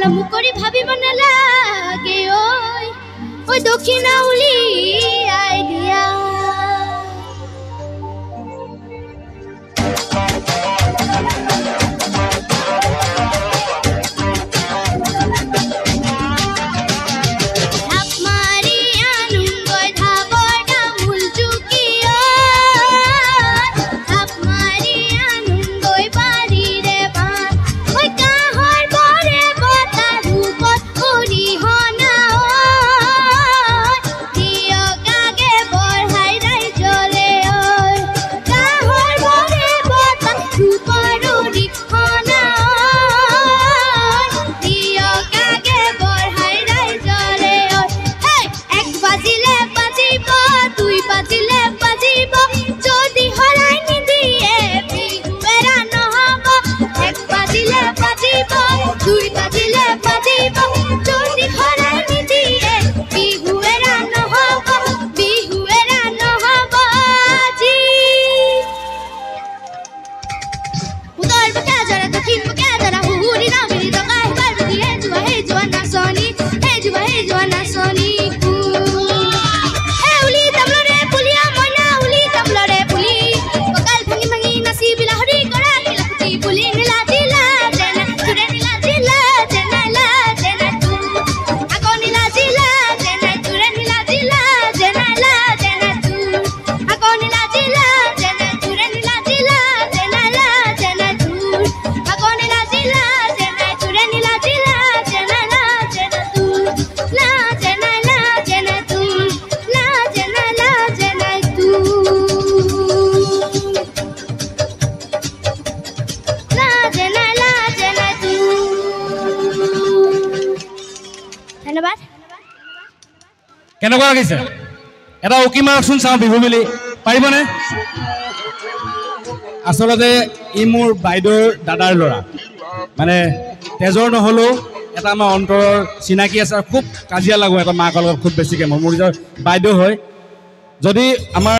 মুকৰি ভাবিব নালাগে ঐ দক্ষিণা উলিয়াই দিয়া কেনেকুৱা লাগিছে এটা উকি মাৰকচোন চাওঁ বিহু বুলি পাৰিবনে আচলতে ই মোৰ বাইদেউৰ দাদাৰ ল'ৰা মানে তেজৰ নহ'লেও এটা আমাৰ অন্তৰৰ চিনাকি আছে আৰু খুব কাজিয়া লাগো এটা মাকৰ লগত খুব বেছিকৈ মোৰ নিজৰ বাইদেউ হয় যদি আমাৰ